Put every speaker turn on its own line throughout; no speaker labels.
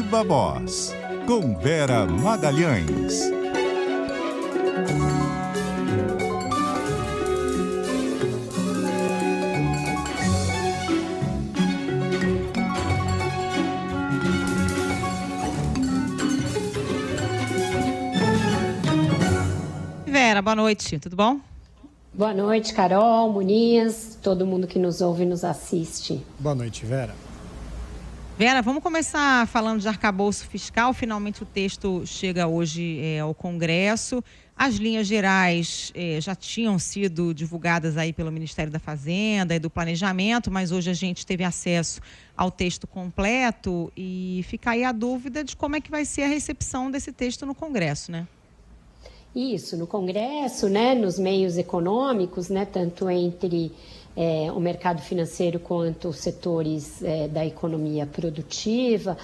Viva Voz, com Vera Magalhães.
Vera, boa noite, tudo bom?
Boa noite, Carol, Muniz, todo mundo que nos ouve e nos assiste.
Boa noite, Vera.
Vera, vamos começar falando de arcabouço fiscal. Finalmente o texto chega hoje ao Congresso. As linhas gerais já tinham sido divulgadas aí pelo Ministério da Fazenda e do Planejamento, mas hoje a gente teve acesso ao texto completo e fica aí a dúvida de como é que vai ser a recepção desse texto no Congresso, né?
Isso, no Congresso, né, nos meios econômicos, né, tanto entre o mercado financeiro quanto os setores da economia produtiva,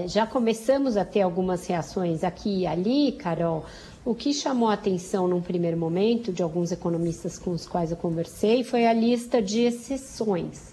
já começamos a ter algumas reações aqui e ali, Carol. O que chamou a atenção num primeiro momento de alguns economistas com os quais eu conversei foi a lista de exceções,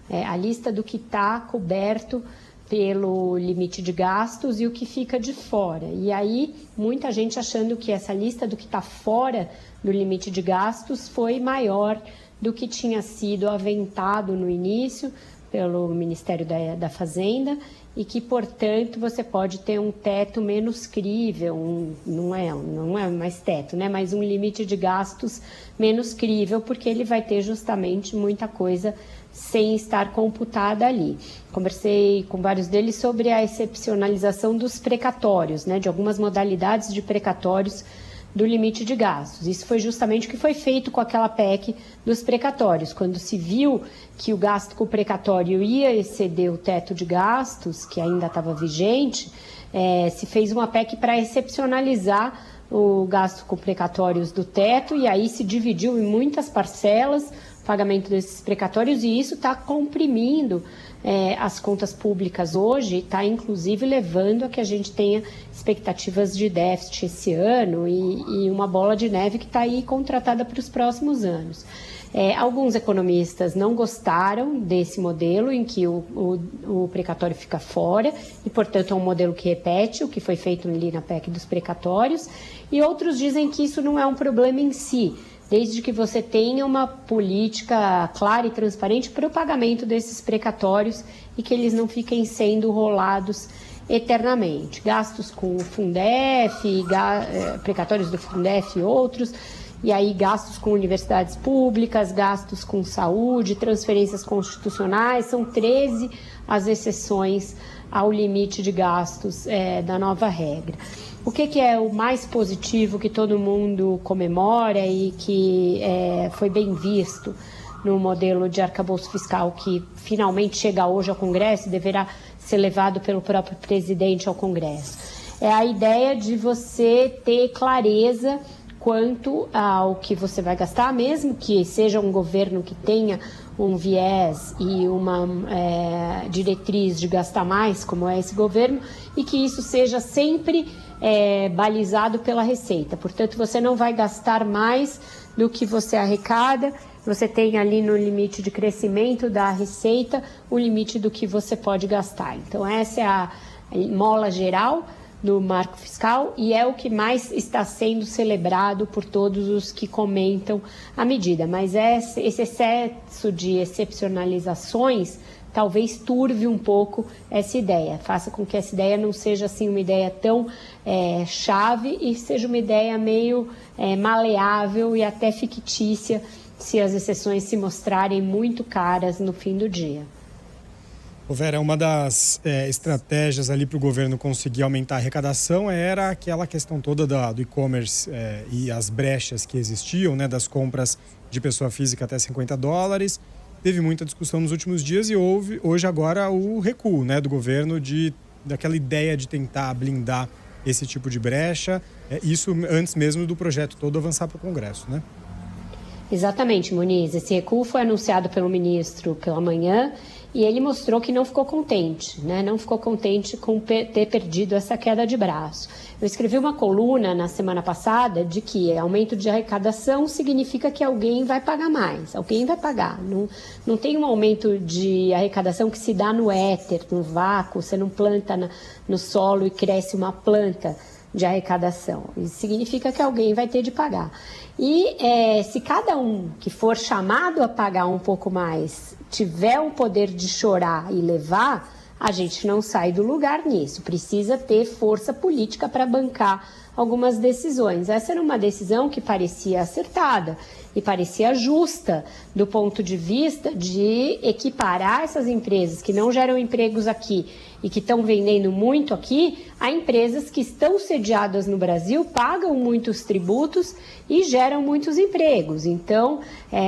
a lista do que está coberto pelo limite de gastos e o que fica de fora. E aí, muita gente achando que essa lista do que está fora do limite de gastos foi maior do que tinha sido aventado no início pelo Ministério da Fazenda e que, portanto, você pode ter um teto menos crível, não é mais teto, né? Mas um limite de gastos menos crível, porque ele vai ter justamente muita coisa sem estar computada ali. Conversei com vários deles sobre a excepcionalização dos precatórios, né, de algumas modalidades de precatórios do limite de gastos. Isso foi justamente o que foi feito com aquela PEC dos precatórios. Quando se viu que o gasto com o precatório ia exceder o teto de gastos, que ainda estava vigente, se fez uma PEC para excepcionalizar o gasto com precatórios do teto e aí se dividiu em muitas parcelas o pagamento desses precatórios e isso está comprimindo as contas públicas hoje, está inclusive levando a que a gente tenha expectativas de déficit esse ano e uma bola de neve que está aí contratada para os próximos anos. Alguns economistas não gostaram desse modelo em que o precatório fica fora e, portanto, é um modelo que repete o que foi feito ali na PEC dos precatórios e outros dizem que isso não é um problema em si, desde que você tenha uma política clara e transparente para o pagamento desses precatórios e que eles não fiquem sendo rolados eternamente. Gastos com o Fundef, precatórios do Fundef e outros, e aí gastos com universidades públicas, gastos com saúde, transferências constitucionais, são 13 as exceções ao limite de gastos da nova regra. O que é o mais positivo que todo mundo comemora e que foi bem visto no modelo de arcabouço fiscal que finalmente chega hoje ao Congresso e deverá ser levado pelo próprio presidente ao Congresso? É a ideia de você ter clareza quanto ao que você vai gastar, mesmo que seja um governo que tenha um viés e uma diretriz de gastar mais, como é esse governo, e que isso seja sempre balizado pela receita. Portanto, você não vai gastar mais do que você arrecada, você tem ali no limite de crescimento da receita o limite do que você pode gastar. Então, essa é a mola geral do marco fiscal e é o que mais está sendo celebrado por todos os que comentam a medida. Mas esse excesso de excepcionalizações talvez turve um pouco essa ideia, faça com que essa ideia não seja assim uma ideia tão chave e seja uma ideia meio maleável e até fictícia se as exceções se mostrarem muito caras no fim do dia.
Vera, uma das estratégias ali para o governo conseguir aumentar a arrecadação era aquela questão toda do e-commerce e as brechas que existiam, né, das compras de pessoa física até $50. Teve muita discussão nos últimos dias e houve hoje agora o recuo, né, do governo daquela ideia de tentar blindar esse tipo de brecha, isso antes mesmo do projeto todo avançar para o Congresso, né?
Exatamente, Muniz. Esse recuo foi anunciado pelo ministro pela manhã e ele mostrou que não ficou contente, né? Não ficou contente com ter perdido essa queda de braço. Eu escrevi uma coluna na semana passada de que aumento de arrecadação significa que alguém vai pagar mais, alguém vai pagar. Não tem um aumento de arrecadação que se dá no éter, no vácuo, você não planta no solo e cresce uma planta de arrecadação. Isso significa que alguém vai ter de pagar. E se cada um que for chamado a pagar um pouco mais tiver o poder de chorar e levar, a gente não sai do lugar nisso. Precisa ter força política para bancar algumas decisões. Essa era uma decisão que parecia acertada e parecia justa do ponto de vista de equiparar essas empresas que não geram empregos aqui e que estão vendendo muito aqui a empresas que estão sediadas no Brasil, pagam muitos tributos e geram muitos empregos. Então,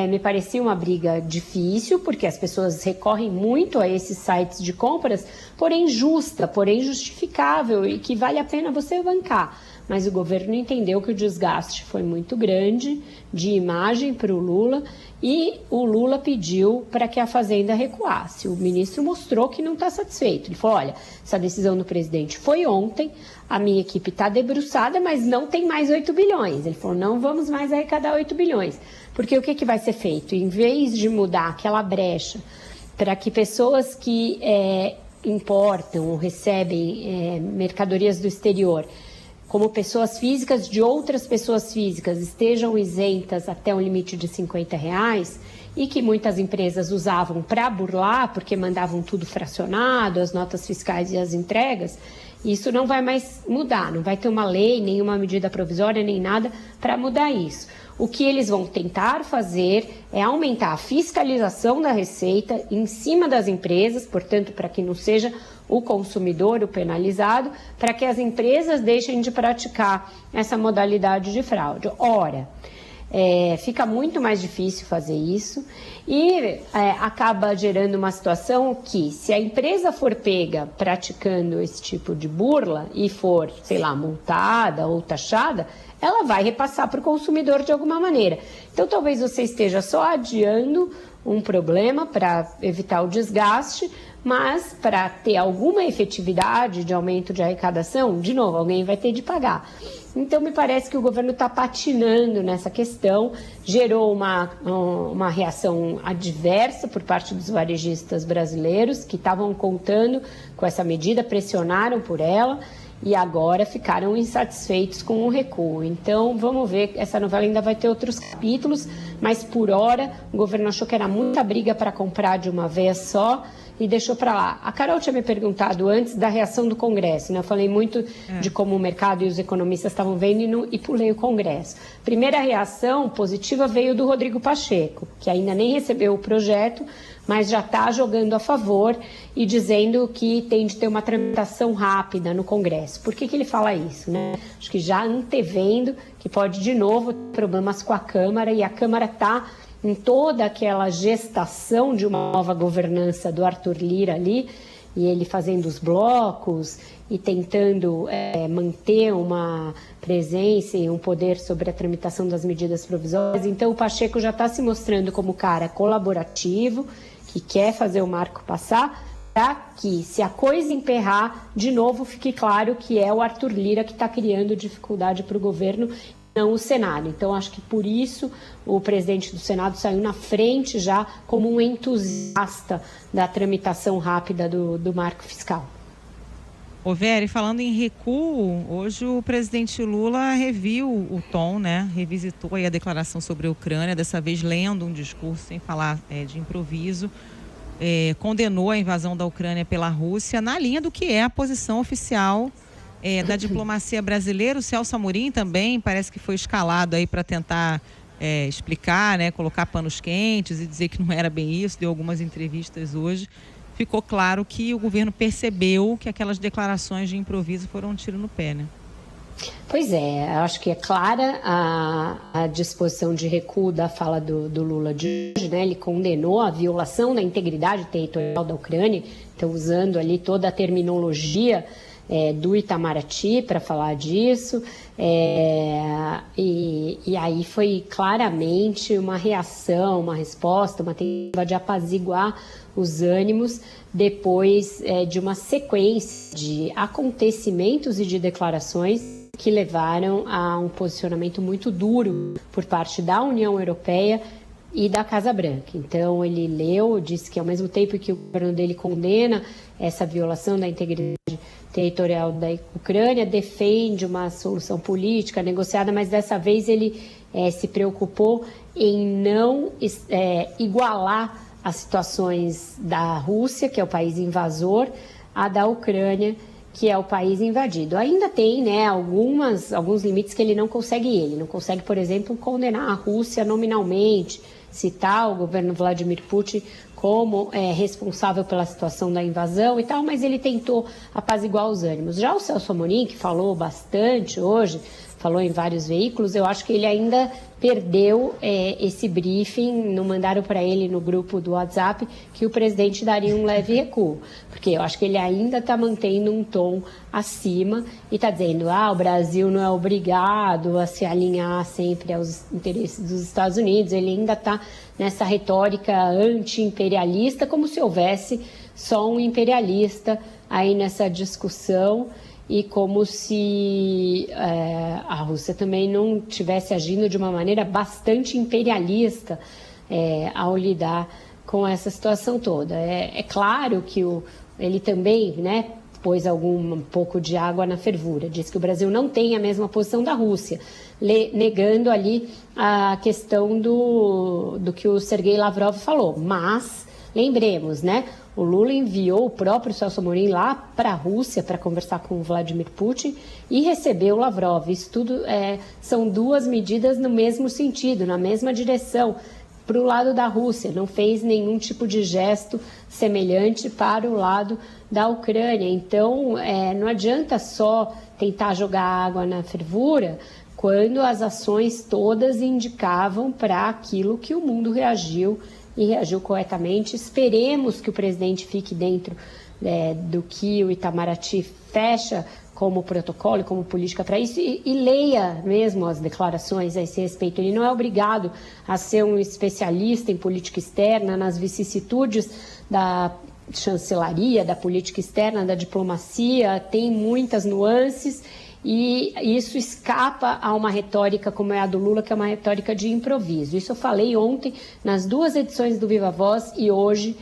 me parecia uma briga difícil, porque as pessoas recorrem muito a esses sites de compras, porém justa, porém justificável e que vale a pena você bancar. Mas o governo entendeu que o desgaste foi muito grande de imagem para o Lula e o Lula pediu para que a Fazenda recuasse. O ministro mostrou que não está satisfeito. Ele falou, olha, essa decisão do presidente foi ontem, a minha equipe está debruçada, mas não tem mais 8 bilhões. Ele falou, não vamos mais arrecadar 8 bilhões. Porque o que vai ser feito? Em vez de mudar aquela brecha para que pessoas que importam ou recebem mercadorias do exterior, como pessoas físicas de outras pessoas físicas estejam isentas até um limite de R$50 e que muitas empresas usavam para burlar, porque mandavam tudo fracionado, as notas fiscais e as entregas, isso não vai mais mudar, não vai ter uma lei, nenhuma medida provisória, nem nada para mudar isso. O que eles vão tentar fazer é aumentar a fiscalização da receita em cima das empresas, portanto, para que não seja o consumidor o penalizado, para que as empresas deixem de praticar essa modalidade de fraude. Ora, fica muito mais difícil fazer isso e acaba gerando uma situação que, se a empresa for pega praticando esse tipo de burla e for, sei lá, multada ou taxada, ela vai repassar para o consumidor de alguma maneira. Então, talvez você esteja só adiando um problema para evitar o desgaste, mas para ter alguma efetividade de aumento de arrecadação, de novo, alguém vai ter de pagar. Então, me parece que o governo está patinando nessa questão, gerou uma reação adversa por parte dos varejistas brasileiros, que estavam contando com essa medida, pressionaram por ela, e agora ficaram insatisfeitos com o recuo. Então, vamos ver, essa novela ainda vai ter outros capítulos, mas por hora o governo achou que era muita briga para comprar de uma vez só e deixou para lá. A Carol tinha me perguntado antes da reação do Congresso, né? Eu falei muito de como o mercado e os economistas estavam vendo e pulei o Congresso. Primeira reação positiva veio do Rodrigo Pacheco, que ainda nem recebeu o projeto, mas já está jogando a favor e dizendo que tem de ter uma tramitação rápida no Congresso. Por que ele fala isso, né? Acho que já antevendo que pode de novo ter problemas com a Câmara, e a Câmara está em toda aquela gestação de uma nova governança do Arthur Lira ali, e ele fazendo os blocos e tentando manter uma presença e um poder sobre a tramitação das medidas provisórias. Então o Pacheco já está se mostrando como cara colaborativo, que quer fazer o marco passar, para que, se a coisa emperrar, de novo fique claro que é o Arthur Lira que está criando dificuldade para o governo, não o Senado. Então, acho que por isso o presidente do Senado saiu na frente já como um entusiasta da tramitação rápida do marco fiscal.
Ô Vera, falando em recuo, hoje o presidente Lula reviu o tom, né? Revisitou aí a declaração sobre a Ucrânia, dessa vez lendo um discurso sem falar de improviso, condenou a invasão da Ucrânia pela Rússia, na linha do que é a posição oficial da diplomacia brasileira. O Celso Amorim também parece que foi escalado aí para tentar explicar, né, colocar panos quentes e dizer que não era bem isso, deu algumas entrevistas hoje. Ficou claro que o governo percebeu que aquelas declarações de improviso foram um tiro no pé, né?
Pois é, acho que é clara a disposição de recuo da fala do Lula de hoje, né? Ele condenou a violação da integridade territorial da Ucrânia, então usando ali toda a terminologia do Itamaraty para falar disso, e aí foi claramente uma reação, uma resposta, uma tentativa de apaziguar os ânimos depois de uma sequência de acontecimentos e de declarações que levaram a um posicionamento muito duro por parte da União Europeia e da Casa Branca. Então ele disse que ao mesmo tempo que o governo dele condena essa violação da integridade territorial da Ucrânia, defende uma solução política negociada, mas dessa vez ele se preocupou em não igualar as situações da Rússia, que é o país invasor, a da Ucrânia, que é o país invadido. Ainda tem, alguns limites que ele não consegue. Ele não consegue, por exemplo, condenar a Rússia nominalmente, citar o governo Vladimir Putin como responsável pela situação da invasão e tal, mas ele tentou apaziguar os ânimos. Já o Celso Amorim, que falou bastante hoje, falou em vários veículos, eu acho que ele ainda perdeu esse briefing, não mandaram para ele no grupo do WhatsApp que o presidente daria um leve recuo, porque eu acho que ele ainda está mantendo um tom acima e está dizendo, o Brasil não é obrigado a se alinhar sempre aos interesses dos Estados Unidos, ele ainda está nessa retórica anti-imperialista, como se houvesse só um imperialista aí nessa discussão, e como se a Rússia também não estivesse agindo de uma maneira bastante imperialista ao lidar com essa situação toda. É claro que ele também pôs um pouco de água na fervura, diz que o Brasil não tem a mesma posição da Rússia, negando ali a questão do que o Sergei Lavrov falou, mas lembremos, o Lula enviou o próprio Celso Amorim lá para a Rússia para conversar com o Vladimir Putin e recebeu o Lavrov. Isso tudo são duas medidas no mesmo sentido, na mesma direção, para o lado da Rússia. Não fez nenhum tipo de gesto semelhante para o lado da Ucrânia. Então, não adianta só tentar jogar água na fervura quando as ações todas indicavam para aquilo que o mundo reagiu e reagiu corretamente. Esperemos que o presidente fique dentro do que o Itamaraty fecha como protocolo, como política para isso, e leia mesmo as declarações a esse respeito. Ele não é obrigado a ser um especialista em política externa, nas vicissitudes da chancelaria, da política externa, da diplomacia, tem muitas nuances, e isso escapa a uma retórica como é a do Lula, que é uma retórica de improviso. Isso eu falei ontem nas duas edições do Viva Voz e hoje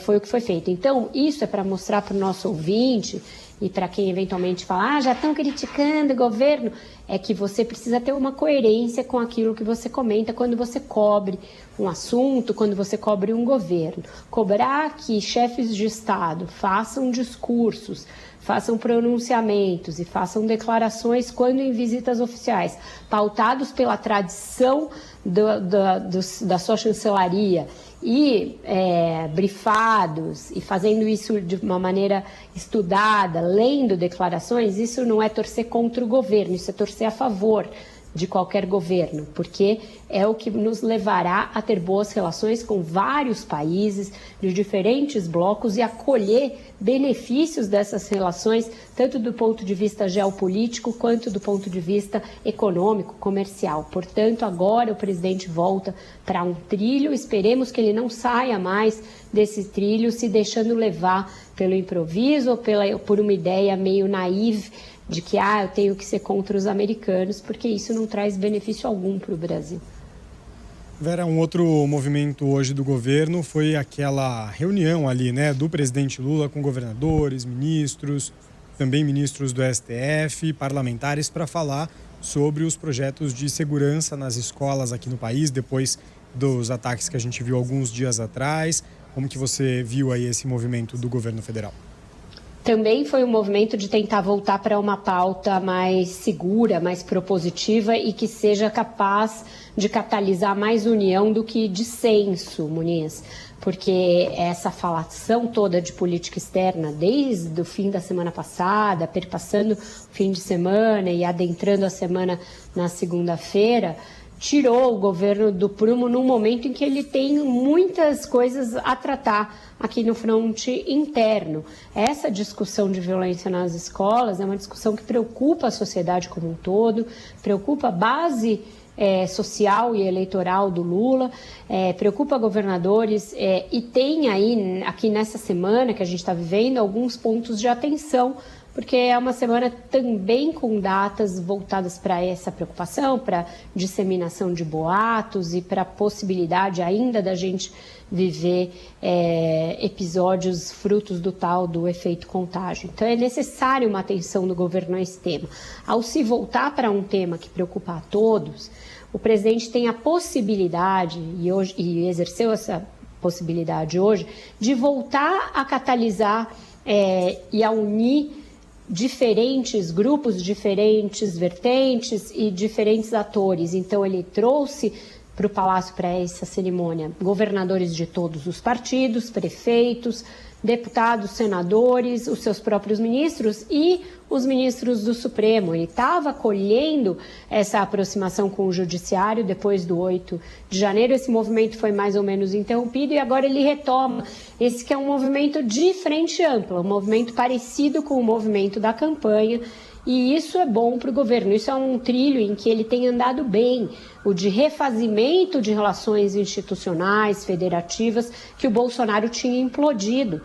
foi o que foi feito. Então, isso é para mostrar para o nosso ouvinte e para quem eventualmente fala, já estão criticando o governo, é que você precisa ter uma coerência com aquilo que você comenta quando você cobre um assunto, quando você cobre um governo. Cobrar que chefes de Estado façam discursos, façam pronunciamentos e façam declarações quando em visitas oficiais, pautados pela tradição da sua chancelaria e brifados e fazendo isso de uma maneira estudada, lendo declarações, isso não é torcer contra o governo, isso é torcer a favor de qualquer governo, porque é o que nos levará a ter boas relações com vários países de diferentes blocos e a colher benefícios dessas relações, tanto do ponto de vista geopolítico quanto do ponto de vista econômico, comercial. Portanto, agora o presidente volta para um trilho, esperemos que ele não saia mais desse trilho, se deixando levar pelo improviso ou por uma ideia meio naive de que eu tenho que ser contra os americanos, porque isso não traz benefício algum para o Brasil.
Vera, um outro movimento hoje do governo foi aquela reunião ali, do presidente Lula com governadores, ministros, também ministros do STF, parlamentares, para falar sobre os projetos de segurança nas escolas aqui no país, depois dos ataques que a gente viu alguns dias atrás. Como que você viu aí esse movimento do governo federal?
Também foi um movimento de tentar voltar para uma pauta mais segura, mais propositiva e que seja capaz de catalisar mais união do que dissenso, Muniz. Porque essa falação toda de política externa, desde o fim da semana passada, perpassando o fim de semana e adentrando a semana na segunda-feira, tirou o governo do prumo num momento em que ele tem muitas coisas a tratar aqui no fronte interno. Essa discussão de violência nas escolas é uma discussão que preocupa a sociedade como um todo, preocupa a base social e eleitoral do Lula, preocupa governadores e tem aí, aqui nessa semana que a gente está vivendo, alguns pontos de atenção, porque é uma semana também com datas voltadas para essa preocupação, para disseminação de boatos e para a possibilidade ainda da gente viver episódios frutos do efeito contágio. Então é necessário uma atenção do governo a esse tema. Ao se voltar para um tema que preocupa a todos, o presidente tem a possibilidade, e exerceu essa possibilidade hoje, de voltar a catalisar e a unir diferentes grupos, diferentes vertentes e diferentes atores. Então ele trouxe para o Palácio para essa cerimônia governadores de todos os partidos, prefeitos, deputados, senadores, os seus próprios ministros e os ministros do Supremo. Ele estava colhendo essa aproximação com o Judiciário depois do 8 de janeiro. Esse movimento foi mais ou menos interrompido e agora ele retoma esse que é um movimento de frente ampla, um movimento parecido com o movimento da campanha. E isso é bom para o governo, isso é um trilho em que ele tem andado bem, o de refazimento de relações institucionais, federativas, que o Bolsonaro tinha implodido.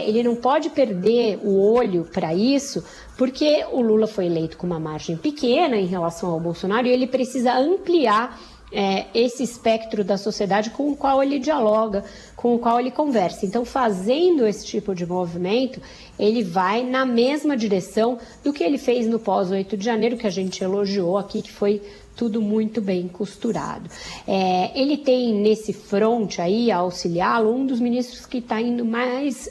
Ele não pode perder o olho para isso, porque o Lula foi eleito com uma margem pequena em relação ao Bolsonaro e ele precisa ampliar esse espectro da sociedade com o qual ele dialoga, com o qual ele conversa. Então, fazendo esse tipo de movimento, ele vai na mesma direção do que ele fez no pós-8 de janeiro, que a gente elogiou aqui, que foi tudo muito bem costurado. Ele tem nesse fronte aí, a auxiliá-lo, um dos ministros que está indo mais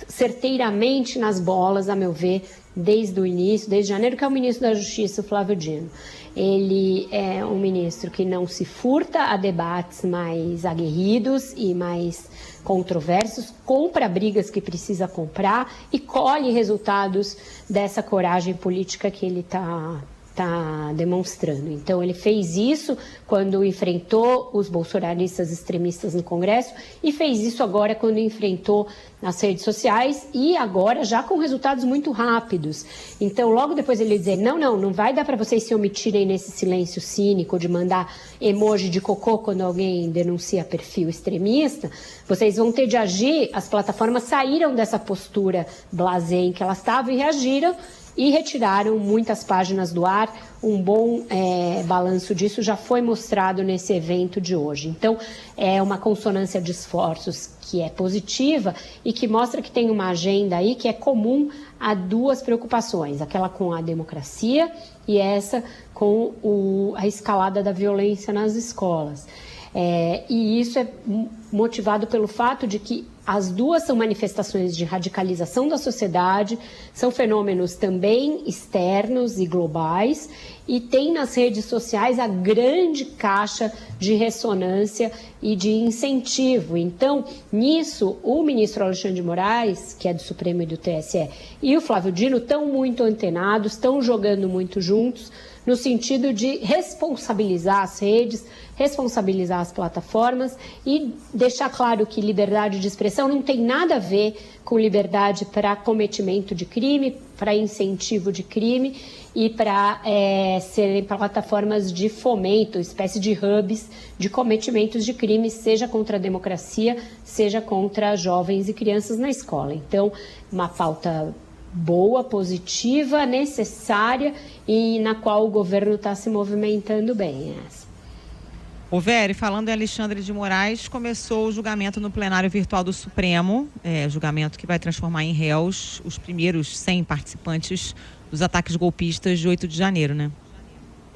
certeiramente nas bolas, a meu ver, desde o início, desde janeiro, que é o ministro da Justiça, o Flávio Dino. Ele é um ministro que não se furta a debates mais aguerridos e mais controversos, compra brigas que precisa comprar e colhe resultados dessa coragem política que ele está demonstrando. Então ele fez isso quando enfrentou os bolsonaristas extremistas no Congresso e fez isso agora quando enfrentou nas redes sociais e agora já com resultados muito rápidos. Então logo depois ele dizer, não vai dar para vocês se omitirem nesse silêncio cínico de mandar emoji de cocô quando alguém denuncia perfil extremista, vocês vão ter de agir. As plataformas saíram dessa postura blasé em que elas estavam e reagiram e retiraram muitas páginas do ar. Um bom balanço disso já foi mostrado nesse evento de hoje. Então, é uma consonância de esforços que é positiva e que mostra que tem uma agenda aí que é comum a duas preocupações, aquela com a democracia e essa com a escalada da violência nas escolas. E isso é motivado pelo fato de que as duas são manifestações de radicalização da sociedade, são fenômenos também externos e globais, e tem nas redes sociais a grande caixa de ressonância e de incentivo. Então, nisso, o ministro Alexandre de Moraes, que é do Supremo e do TSE, e o Flávio Dino estão muito antenados, estão jogando muito juntos, no sentido de responsabilizar as redes, responsabilizar as plataformas e deixar claro que liberdade de expressão não tem nada a ver com liberdade para cometimento de crime, para incentivo de crime e para serem plataformas de fomento, espécie de hubs de cometimentos de crimes, seja contra a democracia, seja contra jovens e crianças na escola. Então, uma pauta boa, positiva, necessária e na qual o governo está se movimentando bem.
Ô Vera, falando em Alexandre de Moraes, começou o julgamento no plenário virtual do Supremo, julgamento que vai transformar em réus os primeiros 100 participantes dos ataques golpistas de 8 de janeiro, né?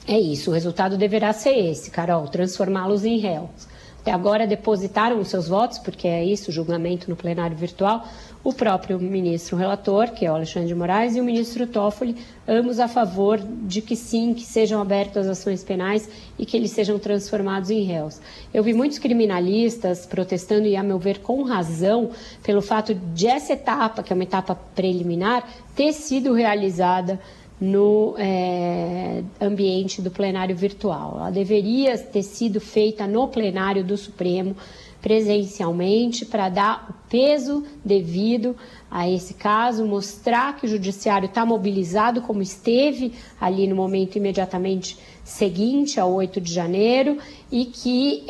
É isso, o resultado deverá ser esse, Carol, transformá-los em réus. Até agora depositaram os seus votos, porque é isso, o julgamento no plenário virtual, o próprio ministro relator, que é o Alexandre de Moraes, e o ministro Toffoli, ambos a favor de que sim, que sejam abertas ações penais e que eles sejam transformados em réus. Eu vi muitos criminalistas protestando, e a meu ver com razão, pelo fato de essa etapa, que é uma etapa preliminar, ter sido realizada no ambiente do plenário virtual. Ela deveria ter sido feita no plenário do Supremo, presencialmente, para dar o peso devido a esse caso, mostrar que o judiciário está mobilizado, como esteve ali no momento imediatamente seguinte ao 8 de janeiro, e que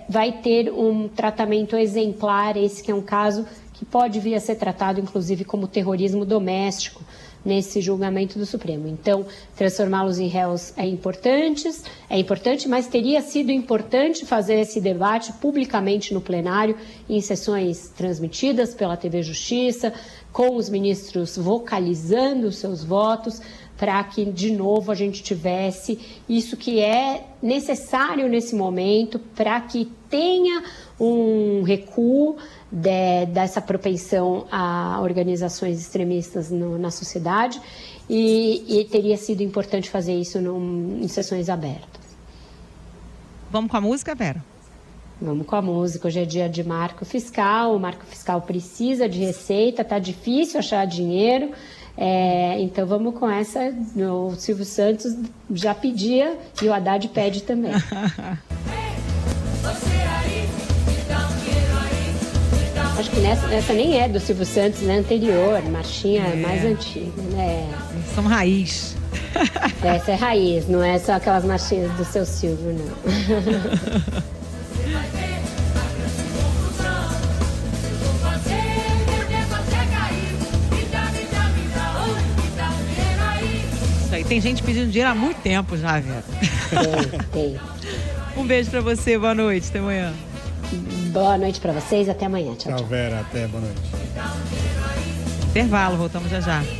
vai ter um tratamento exemplar, esse que é um caso que pode vir a ser tratado, inclusive, como terrorismo doméstico, nesse julgamento do Supremo. Então, transformá-los em réus é importante, mas teria sido importante fazer esse debate publicamente no plenário, em sessões transmitidas pela TV Justiça, com os ministros vocalizando os seus votos, para que, de novo, a gente tivesse isso que é necessário nesse momento, para que tenha um recuo dessa propensão a organizações extremistas na sociedade, e teria sido importante fazer isso em sessões abertas.
Vamos com a música, Vera?
Vamos com a música. Hoje é dia de marco fiscal, o marco fiscal precisa de receita, tá difícil achar dinheiro, então vamos com essa. O Silvio Santos já pedia e o Haddad pede também. Acho que essa nem é do Silvio Santos, né? Anterior, marchinha mais antiga, né?
São raiz.
Essa é raiz, não é só aquelas marchinhas do seu Silvio, não.
Isso aí, tem gente pedindo dinheiro há muito tempo já, Vera.
Tem.
Um beijo pra você, boa noite, até amanhã.
Boa noite pra vocês, até amanhã. Tchau, tchau.
Tchau, Vera, até boa noite.
Intervalo, voltamos já já.